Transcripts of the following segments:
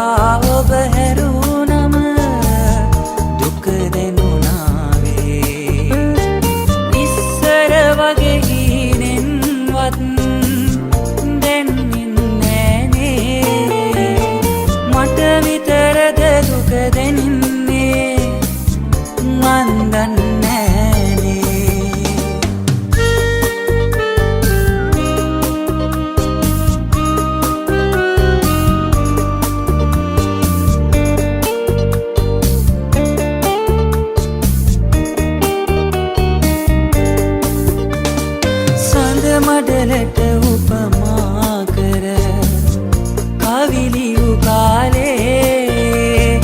එපා ඔබ හැරුණම දුක දෙනු නාවේ ඉස්සර වගේ හීනෙන්වත් දැන් ඉන්නෑනේ මට විතරද දුක දෙන්නේ මන් දන්නෑනේ මඩලට උපමා කර කවිලියු කාලේ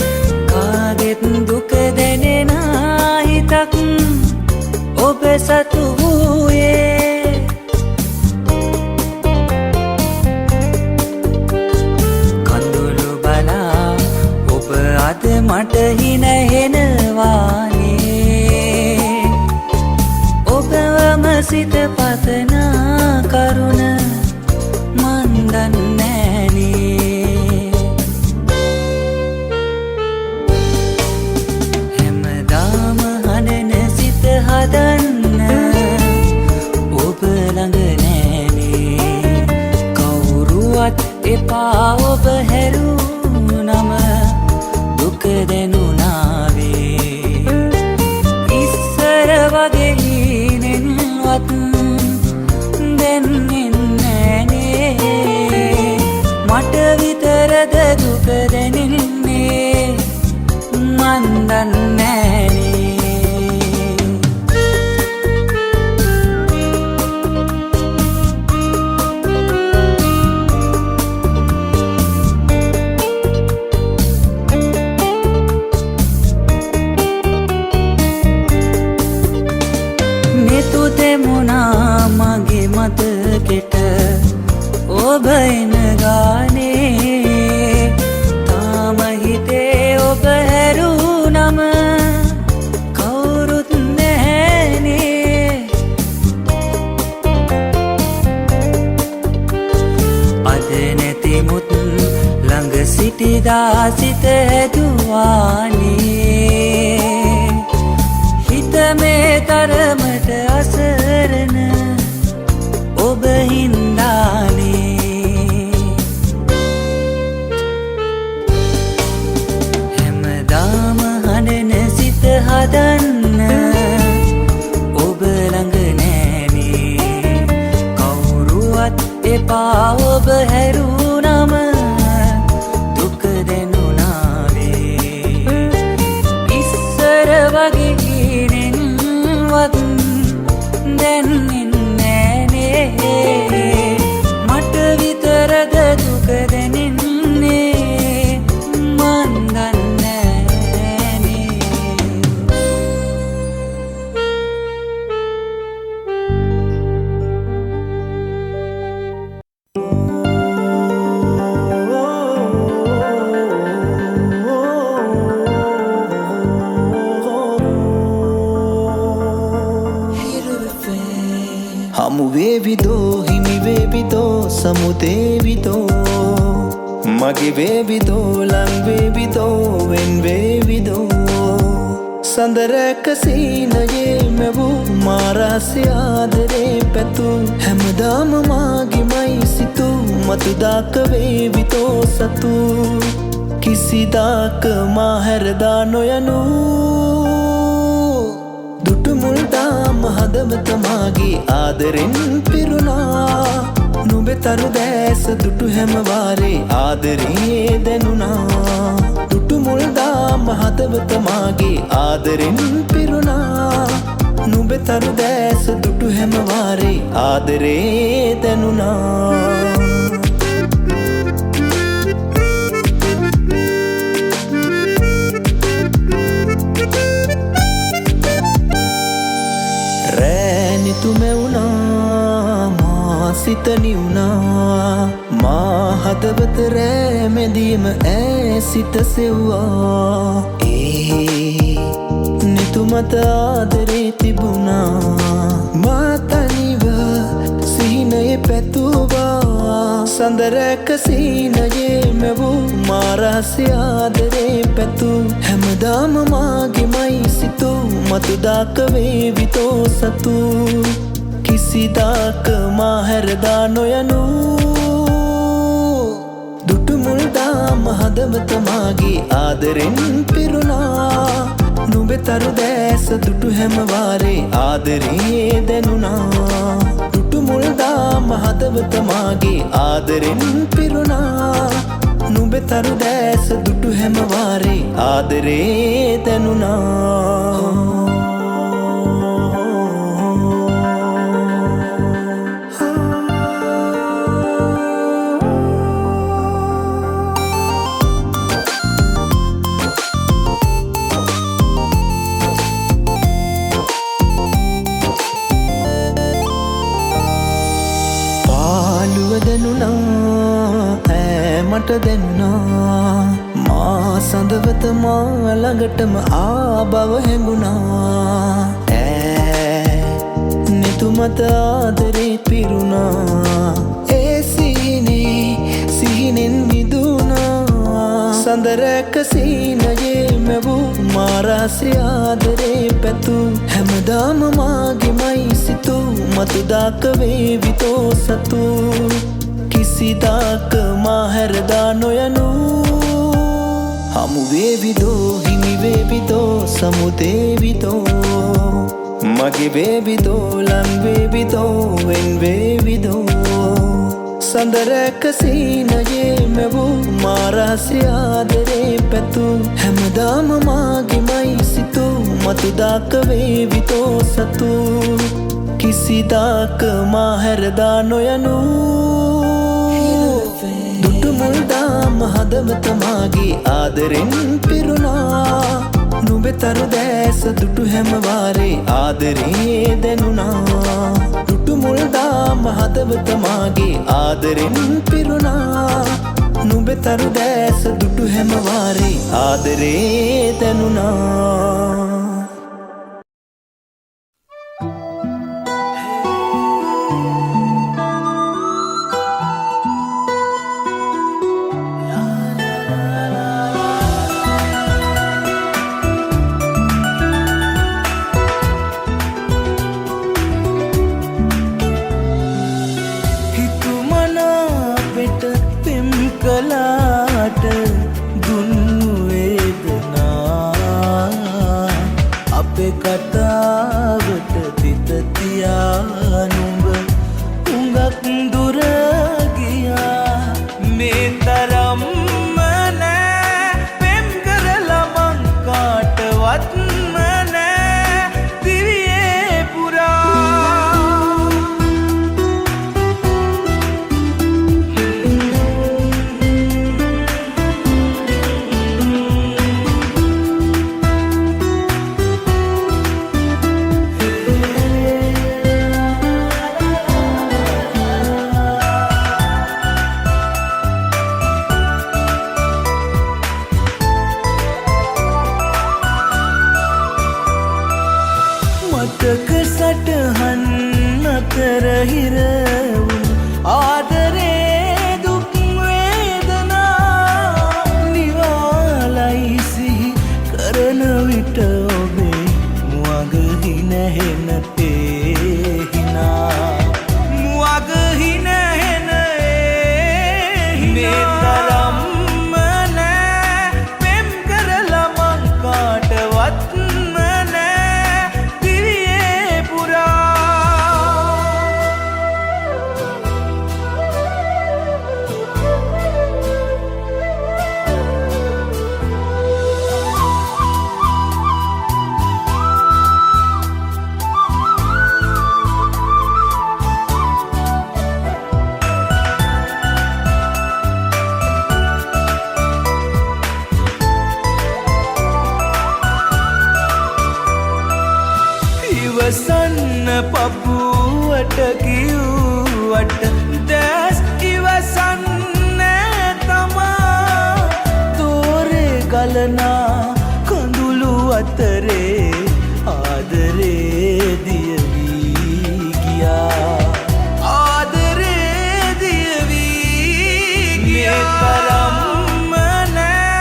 කාගෙත් දුක දැනෙන හිතක් ඔබ සතු වූයේ කඳුළු බලා ඔබ අද මට හිනහෙනවානේ ඔබවම සිත පතනා කරුණ මන් දන්නෑනේ හැමදාම හඬන සිත හදන්න ඔබ ළඟ නෑනේ කවුරුවත් එපා ඔබ හැරුණම දුක දෙනු නාවේ ඉස්සර වගේ හීනෙන්වත් දැන් ඉන්නෑනේ මට විතරද දුක දැනෙන්නේ මන් දන්නෑනේ නෙතු දෙමුණා මගේ මතකෙට ඔබ එන ගානේ තාම හිතේ ඔබ හැරුණම කවුරුත් නැහැනේ අද නැතිමුත් ළඟ සිටිදා සිත හැදුවානේ හිත මේ තරමට අසරණ ඔබ හින්දානේ හැමදාම හඬන සිත හදන්න ඔබ ළඟ නෑනේ කවුරුවත් එපා ඔබ හැරුණම දුක දෙනු නාවේ ඉස්සර වගේ හීනෙන්වත් දැන් ඉන්නෑනේ මට විතරද දුක දැනෙන්නේ මන් දන්නෑනේ හමු වේවිදෝ හිමි වේවිදෝ සමුදේවිදෝ මගේ වේවිදෝ ලං වේවිදෝ වෙන් වේවිදෝ සඳරැක සීනයේ මැවූ මාරහස්‍ය ආදරේ පැතු හැමදාම මාගේමයි සිතු මතුදාක වේවිදෝ සතු කිසිදාක මා හැරදා නොයනු දුටුමුල්දාම හදවත මාගේ ආදරෙන් පිරුණා නුඹතරු දැස දුටු හැම වාරේ ආදරේ දැනුණා දුටුමුල්දාම හදවත මාගේ ආදරෙන් පිරුණා නුඹතරු දැස දුටු හැම වාරේ ආදරේ දැනුණා තුමෙවුනා මා සිතනි වුණා මා හදවත රෑමැදියම ඈ සිත සෙව්වා නිතුමත ආදරේ තිබුණා මා තනිව සිහිනයේ පැතුවා සඳරැක සීනයේ මැවූ මාරහස්‍ය රහස්‍ය ආදරේ පැතු හැමදාම මාගෙමයි සිතු මතුදාක වේවිතෝ සතු කිසිදාක මාහැරදා නොයනු දුටුමුල්දාම හදවත මාගේ ආදරෙන් පිරුණා නුඹතරු දැස දුටු හැමවාරේ ආදරේ දැනුණා දුටුමුල්දාම හදවත මාගේ ආදරෙන් පිරුණා නුඹතරු දැස දුටු හැමවාරේ ආදරේ දැනුණා මට දැනුණා මා සඳවත මා ළඟටම ආබව හැඟුණා නිතුමත ආදරේ පිරුණා ඒ සිහිනෙන් මිදුණා සඳරැක සීනයේ මැවූ මා රහස්‍ය ආදරේ පැතු හැමදාම මාගෙමයි සිතු මතුදාක වේවිතෝ සතු කිසිදාක මාහැරදා නොයනු හමු වේවිදෝ හිමි වේවිදෝ සමුදේවිදෝ මගේ වේවිදෝ ලං වේවිදෝ වෙන් වේවිදෝ සඳරැක සීනයේ මැවූ මා රහස්‍ය ආදරේ පැතු හැමදාම මාගෙමයි සිතු මතුදාක වේවිතෝ සතු කිසිදාක මාහැරදා නොයනු දුටුමුල්දාම හදවත මාගේ ආදරෙන් පිරුණා නුඹතරු දැස දුටු හැමවාරේ ආදරේ දැනුණා දුටුමුල්දාම හදවත මාගේ ආදරෙන් පිරුණා නුඹතරු දැස දුටු හැමවාරේ ආදරේ දැනුණා කතාවට තිත තියා නුඹ උඟක් දුර ගියා මේ තරම්ම නෑ පෙම් කරලා මං කාටවත්ම නෑ දිවියේ පුරා මතක සටහන් අතර හිරවුන් ආදරේ දුක් වේදනා නිවාලයි සිහි කරන විට ඔබේ මුවගහි නැහෙන තේහිනා මුවගහි නැහෙන මේ තරම්ම නෑ පෙම් කරලා මං කාටවත්ම නෑ දිවියේ පුරා ඉවසන්න පපුුවට කිව්වට දැස් ඉවසන්න තමා තෝරේ ගලනා කඳුළු අතරේ ආදරේ දියවී ගියා ආදරේ දියවී ගියා මේ තරම්ම නෑ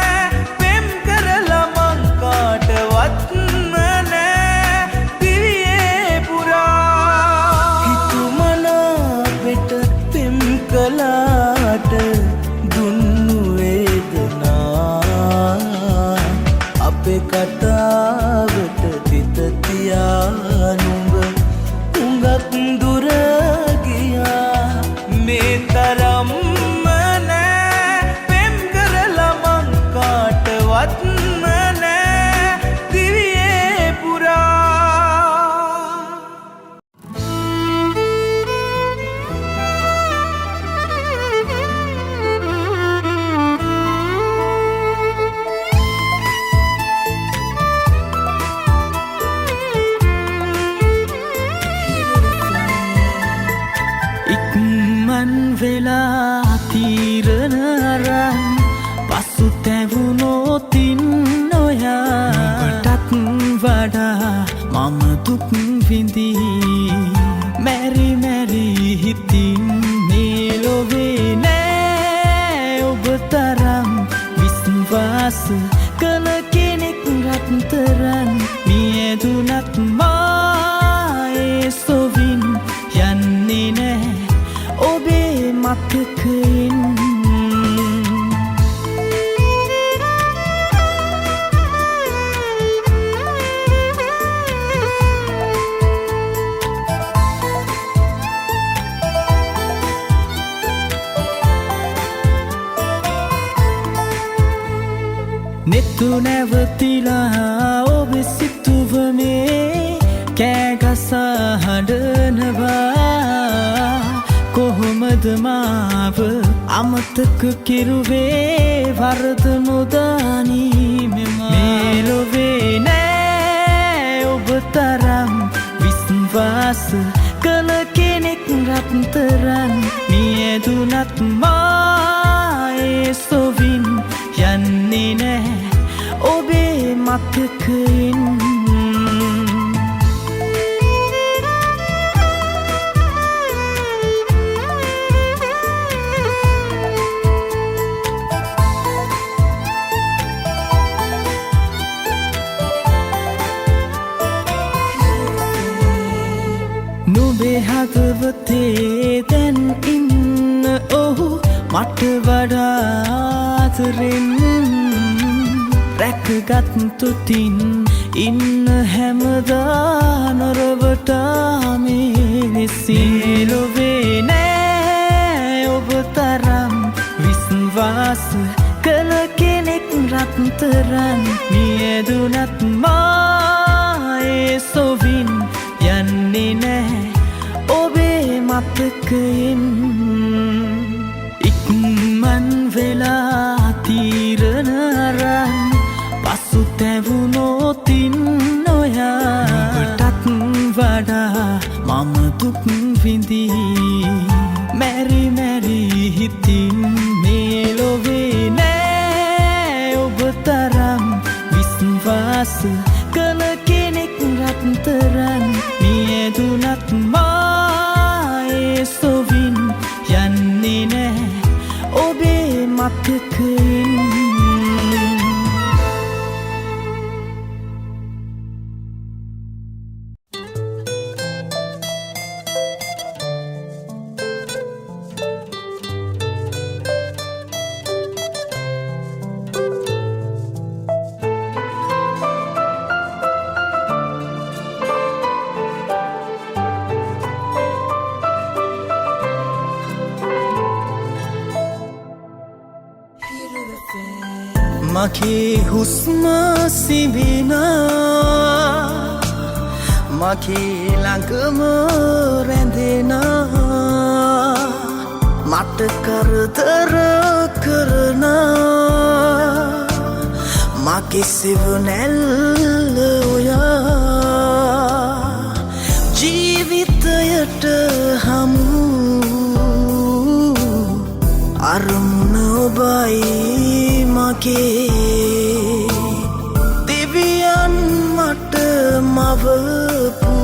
කතාවට තිත තියා නුඹ උඟක් දුර ගියා මේ තරම්ම නෑ පෙම් කරලා මං කාටවත්ම නෑ දිවියේ පුරා ඉක්මන් වෙලා තීරණ අරන් පසු තැවුණොතින් ඔයාටත් වඩා මම දුක් විඳී මැරි මැරි හිතින් මේ ලොවේ නෑ ඔබ තරම් විශ්වාස කළ කෙනෙක් රත්තරන් මියදුනත් මායේ සොවින් යන්නේ නෑ ඔබේ මතකයින් නෙතු නැවතිලා ඔබ සිතුවමේ කෑගසා හඬනවා කොහොමද මාව අමතක කිරුවේ වරද නොදානී මේ ලොවේ නෑ ඔබ තරම් විශ්වාස කළ කෙනෙක් රත්තරන් මියදුනත් මායේ සොවින් යන්නේ නෑ ඔබේ මතකයින් නුඹේ හදවතේ දැන් ඉන්න ඔහු මට වඩාතරෙන් රැකගත් තුතින් ඉන්න හැමදා නොරවටාමේ ලෙසින් ලොවේ නෑ ඔබ තරම් විශ්වාස කළ කෙනෙක් රත්තරන් මියදුනත් මායේ සොවින් යන්නේ නෑ ඔබේ මතකයින් ඉක්මන් වෙලා තීරණ අරන් පසු තැවුණොතින් ඔයාටත් වඩා මම දුක් විඳී මැරි මැරි හිතින් මේ ලොවේ නෑ ඔබ තරම් විශ්වාස කළ කෙනෙක් රත්තරන් මියදුනත් මායේ සොවින් යන්නේ නෑ ඔබේ මතකයින් මගේ හුස්ම සිබිනා මගේ ළඟම රැඳෙනා මට කරදර කරනා මගේ සිවනැල්ල ඔයා ජීවිතයට හමු අරමුණ ඔබයි මගේ දෙවියන් මට මවපු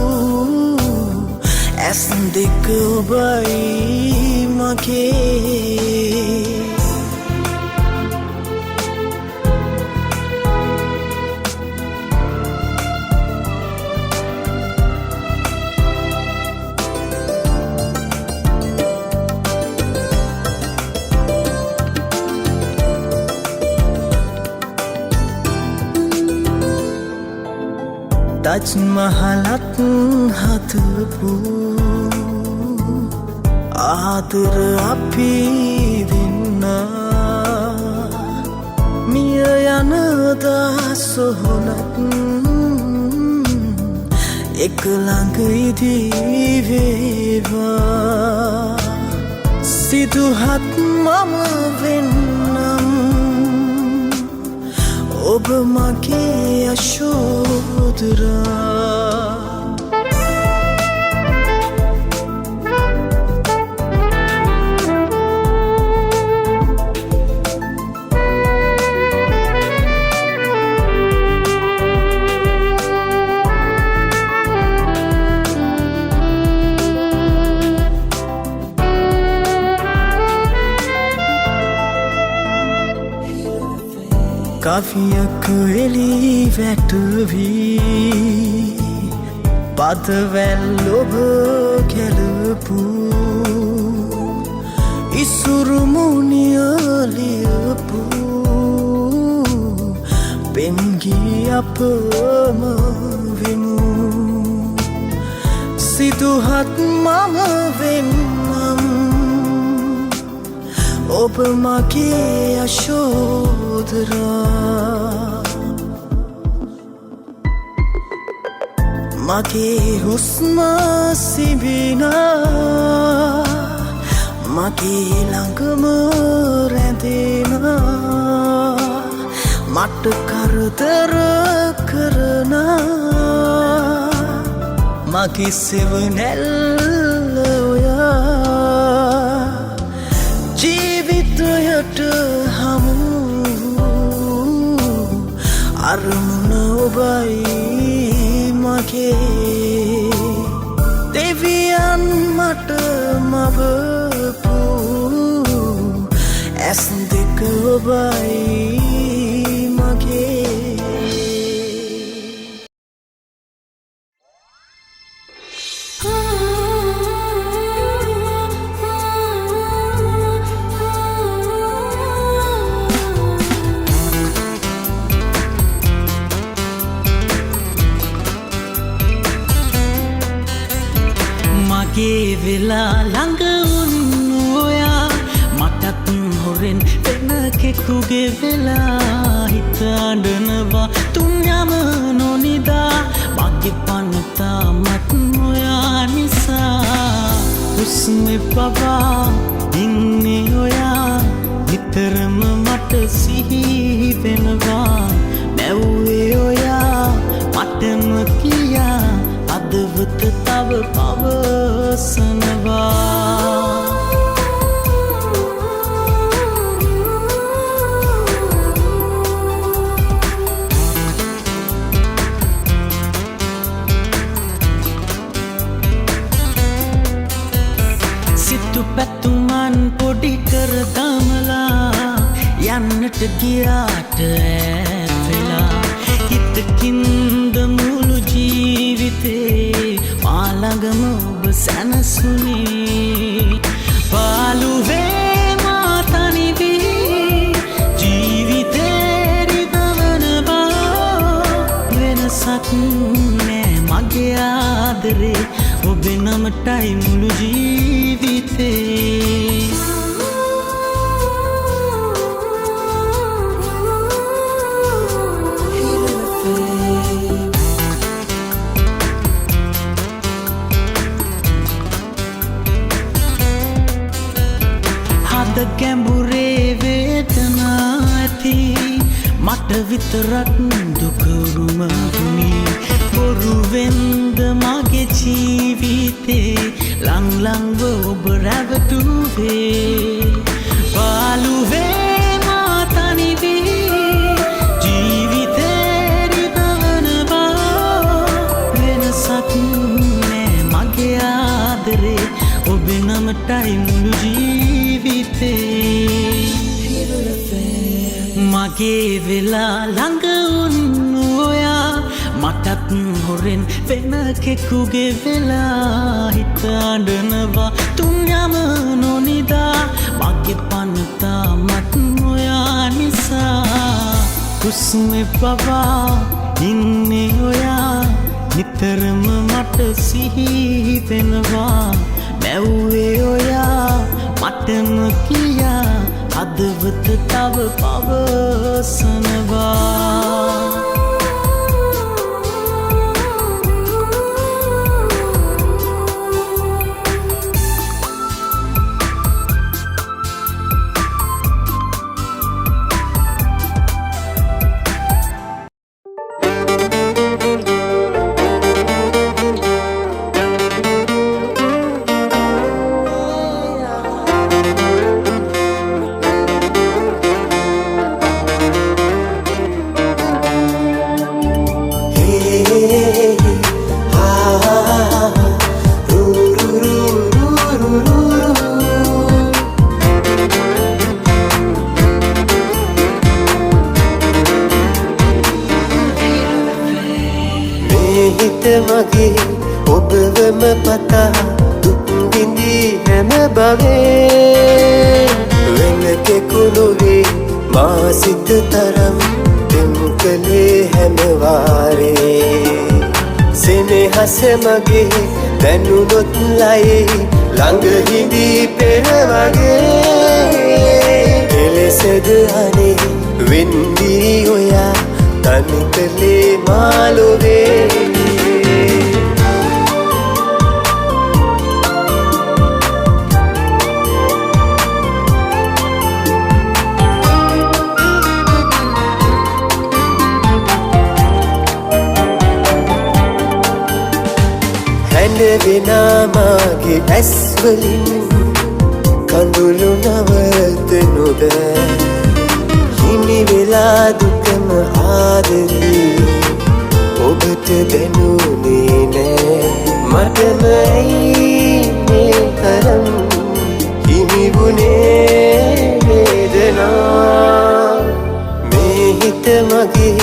ඇස් දෙක ඔබයි මගේ Taj Mahalat hatapu ආදර අපි දෙන්න මිය යන දසොහොනත් එක ළඟ ඉදී වේවා සිදුහත් මම වෙන්නම් ඔබ මගේ යශෝදරා කවියක එලි වැටවී පදවැල් ඔබ කැලපු ඉසුරුමුණිය ලියපු පෙන්ගී අපම වෙමු සිදුහත් මම වෙන්නම් ඔබ මගේ යශෝදරා මගේ හුස්ම සිඹිනා මගේ ළඟම රැඳෙනා මට කරදර කරනා මගේ සෙවණැල්ල ඔයා ජීවිතයට හමු අරමුණ ඔබයි මගේ දෙවියන් මට මවපු ඇස් දෙක ඔබයි මගේ මගේ වෙලා ළඟ වුණු ඔයා මටත් හොරෙන් වෙන කෙකුගේ වෙලා හිත අඬනවා තුන් යම නොනිදා මගේ පනතා මත් ඔයා නිසා හුස්මේ පවා ඉන්නේ ඔයා නිතරම මට සිහි වෙනවා නැව්වේ ඔයා මටම කියා අදවත තව පවසනවා සිතු පැතුමන් පොඩි කර දමලා යන්නට ගියාට ඈත් වෙලා හිතකින්ද මුළු ජීවිතේ මා ළඟම ඔබ සැනසුනේ පාළුවේ මා තනි වී ජීවිතේ රිදවන බව වෙනසක් නෑ මගේ ආදරේ ඔබේ නමටයි මුළු ජීවිතේ ගැඹුරේ වේදනා ඇති මට විතරක් දුකරුම වුණේ බොරුවෙන්ද මගේ ජීවිතේ ලංලංව ඔබ රැවටුවේ පාළුවේ මා තනි වී ජීවිතේ රිදවන බව වෙනසක් නෑ මගේ ආදරේ ඔබේ නමටයි මුළු මගේ වෙලා ළඟ වුණු ඔයා මටත් හොරෙන් වෙන කෙකුගේ වෙලා හිත අඬනවා තුන් යම නොනිදා මගේ පනතා මත් ඔයා නිසා හුස්මේ පවා ඉන්නේ ඔයා නිතරම මට සිහිවෙනවා මැව්වේ ඔයා මටම කියා හදවත තව පවසනවා මගේ ඔබවම පතා දුක් විඳී හැම භවයේ වෙන කෙකුළුවේ මා සිත තරම් දෙම් කළේ හැම වාරේ සෙනෙහස මගේ දැනුනොත් ලයේ ළඟ හිඳී පෙර වගේ එලෙසද අනේ වෙන්දී ඔයා තනි කළේ මාලොවේ වෙනාමාගේ ඇස්වලින් කඳුළු නවතනු බෑ හිමි වෙලා දුකම ආදරී ඔබට දැනුනේ නෑ මටම ඇයි මේ තරම් හිමි වුණේ වේදනා මේ හිත මගේ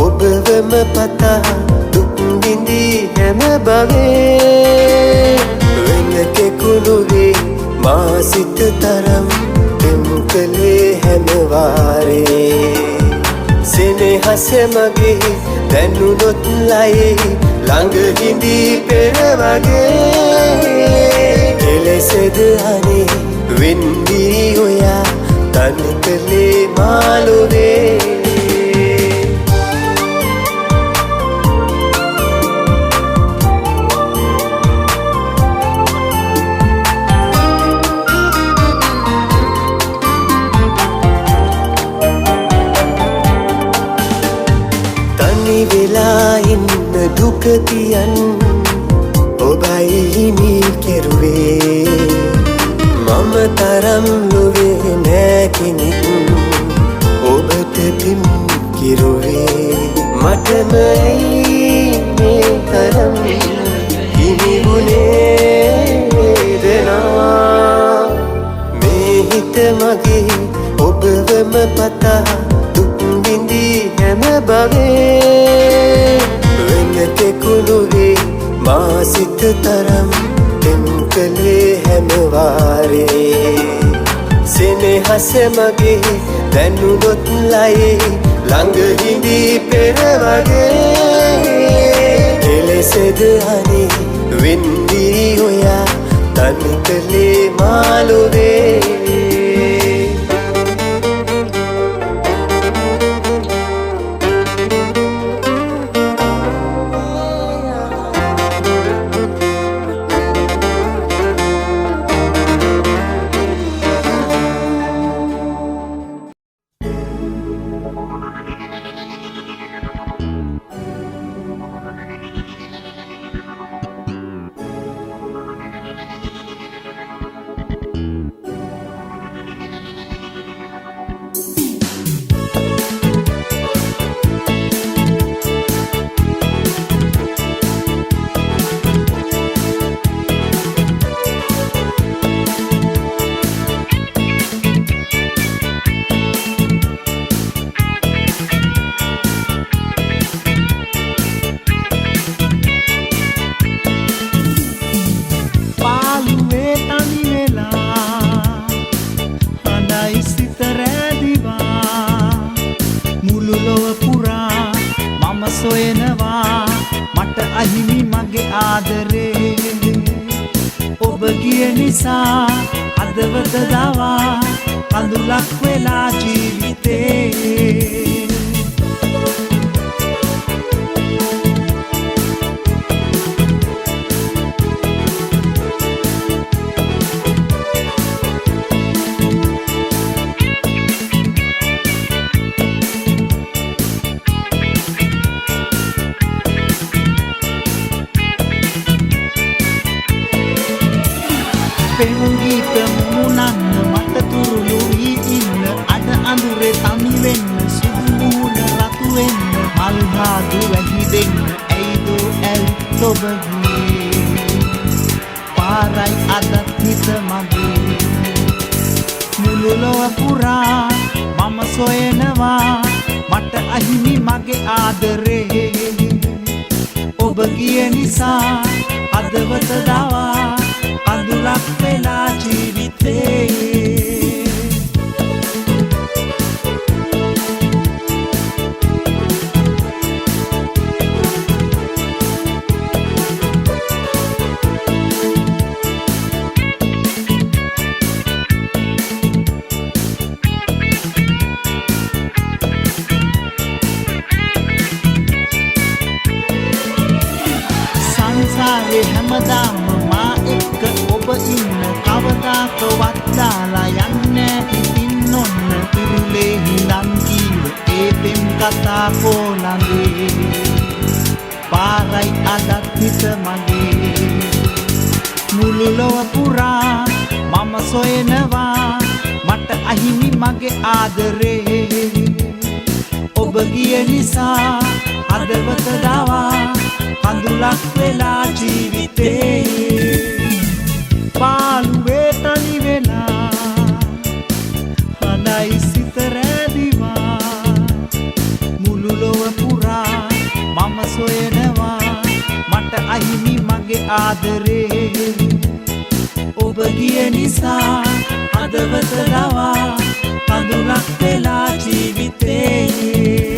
ඔබවම පතා දුක් විඳී හැම භවයේ වෙන කෙකුළුවේ මා සිත තරම් දෙම් කළේ හැම වාරේ සෙනෙහස මගේ දැනුනොත් ලයේ ළඟ හිඳී පෙර වගේ එලෙසද අනේ වෙන්දී ඔයා තනි කළේ මාලොවේ වෙලා ඉන්න දුක තියන් ඔබයි හිමි කෙරුවේ මම තරම් ලොවේ නෑ කෙනෙක් ඔබට පින් කිරුවේ මටම ඇයි මේ තරම් හිමි වුණේ වේදනා මේ හිත මගේ ඔබවම පතා දුක් විඳී හැම භවයේ වෙන කෙකුළුවේ මා සිත තරම් දෙම් කළේ හැම වාරේ සෙනෙහස මගේ දැනුනොත් ලයේ ළඟ හිඳී පෙර වගේ එලෙසද අනේ වෙන්දී ඔයා තනි කළේ මාලොවේ අහිමි මගේ ආදරේ ඔබ ගිය නිසා හදවත දවා කඳුලක් වෙලා ජීවිතේ පෙමුගීත මුණන්න මට තුරුළු වී ඉන්න අඩ අඳුරේ තනි වෙන්න සුදු මූණ රතු වෙන්න මල් හාදු වැහිදෙන්න ඇයිදෝ ඇවිත් ඔබ ගියේ පාරයි අදත් හිත මගේ මුළු ලොව පුරා මම සොයනවා මට අහිමි මගේ ආදරේ ඔබ ගිය නිසා හදවත දවා කඳුලක් වෙලා ජීවිතේ සංසාරේ හැමදාම මා එක්ක ඔබ ඉන්න කවදාකවත් දාලා යන්නේ ඉතින් ඔන්න තුරුලේ හිලන් කීව ඒ පෙම් කතා කොළඹේ පාරයි අදත් හිත මගේ මුළු ලොව පුරා මම සොයනවා මට අහිමි මගේ ආදරේ ඔබ ගිය නිසා හදවත දවා කඳුලක් වෙලා ජීවිතේ පාළුවේ තනි වෙලා හඬයි සිත රැදිවා මුළු ලොව පුරා මම සොයනවා මට අහිමි මගේ ආදරේ ඔබ ගිය නිසා හදවත දවා කඳුලක් වෙලා ජීවිතේ